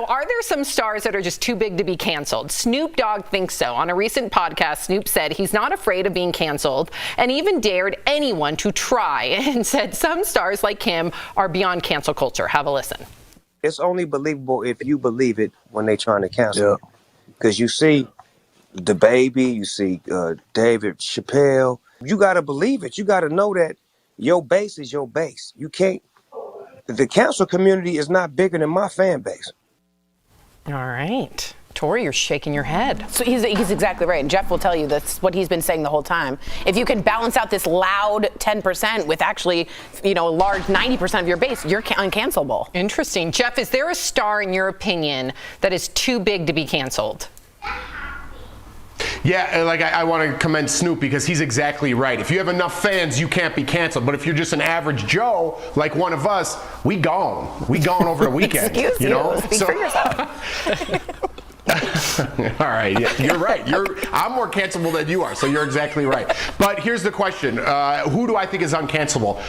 So are there some stars that are just too big to be canceled? Snoop Dogg thinks so. On a recent podcast, Snoop said he's not afraid of being canceled and even dared anyone to try and said some stars like him are beyond cancel culture. Have a listen. It's only believable if you believe it when they trying to cancel. Because you see the Baby, you see David Chappelle. You got to believe it. You got to know that your base is your base. You can't. The cancel community is not bigger than my fan base. All right. Tori, you're shaking your head. So he's exactly right. And Jeff will tell you that's what he's been saying the whole time. If you can balance out this loud 10% with actually, a large 90% of your base, you're uncancelable. Interesting. Jeff, is there a star, in your opinion, that is too big to be canceled? Yeah, I want to commend Snoop because he's exactly right. If you have enough fans, you can't be canceled. But if you're just an average Joe, like one of us, we gone. We gone over the weekend. Excuse you. Speak for yourself. All right, yeah, you're right. I'm more cancelable than you are, so you're exactly right. But here's the question. Who do I think is uncancelable?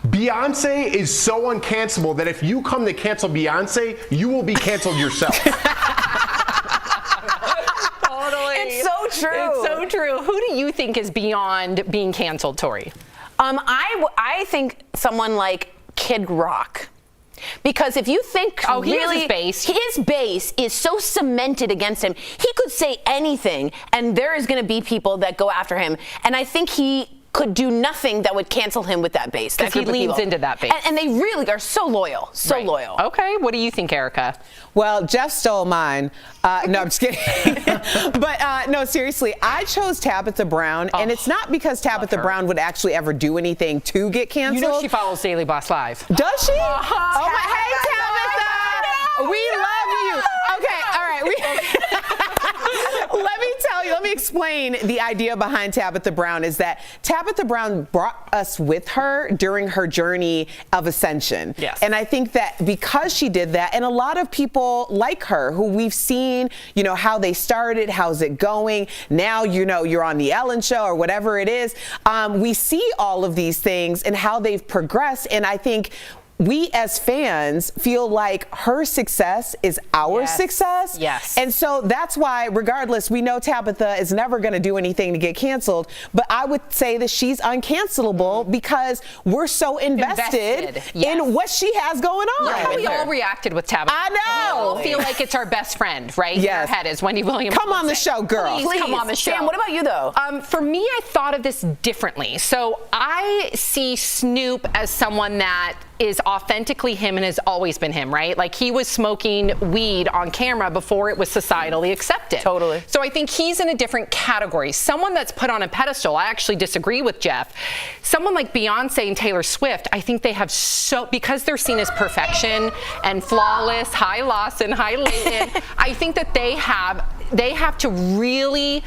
Beyonce is so uncancelable that if you come to cancel Beyonce, you will be canceled yourself. It's so true. It's so true. Who do you think is beyond being canceled, Tori? I think someone like Kid Rock. Because if you think his base is so cemented against him, he could say anything, and there is going to be people that go after him. And I think he could do nothing that would cancel him with that base. Because he leans into that base. And they really are so loyal. So loyal. Okay. What do you think, Erica? Well, Jeff stole mine. No, I'm just kidding. But no, seriously, I chose Tabitha Brown. And it's not because Tabitha Brown would actually ever do anything to get canceled. You know she follows Daily Boss Live. Does she? Oh, my, hey, Tabitha. We love you. Okay, all right. Let me explain the idea behind Tabitha Brown is that Tabitha Brown brought us with her during her journey of ascension. Yes. And I think that because she did that, and a lot of people like her who we've seen, how they started, how's it going, now, you're on the Ellen Show or whatever it is. We see all of these things and how they've progressed. And I think we as fans feel like her success is our success. Yes. And so that's why, regardless, we know Tabitha is never going to do anything to get canceled. But I would say that she's uncancelable because we're so invested in what she has going on. Look how we all reacted with Tabitha. I know. We all feel like it's our best friend, right? Yes. In our head is Wendy Williams. Come on the show, girl. Please come on the show. Sam, what about you, though? For me, I thought of this differently. So I see Snoop as someone that is authentically him and has always been him, right? Like he was smoking weed on camera before it was societally accepted. Totally. So I think he's in a different category. Someone that's put on a pedestal, I actually disagree with Jeff. Someone like Beyonce and Taylor Swift, I think they have because they're seen as perfection and flawless, high Lawson, high Layton, I think that they have to really,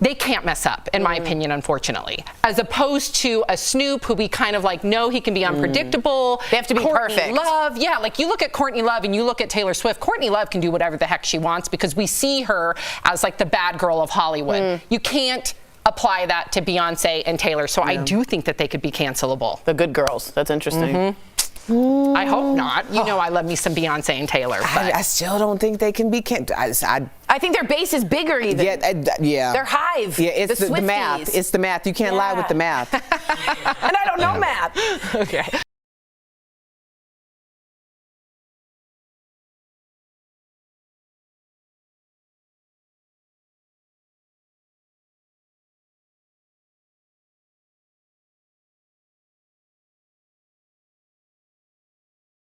they can't mess up, in my opinion, unfortunately. As opposed to a Snoop who we kind of know he can be unpredictable. They have to be perfect. Love, yeah, like you look at Courtney Love and you look at Taylor Swift. Courtney Love can do whatever the heck she wants because we see her as the bad girl of Hollywood. You can't apply that to Beyonce and Taylor, so I do think that they could be cancelable. The good girls. That's interesting. I hope not. I love me some Beyonce and Taylor. But I still don't think they can be canceled. I think their base is bigger even. Yeah. Their hive. Yeah, it's the math. It's the math. You can't lie with the math. And I don't know math. Okay.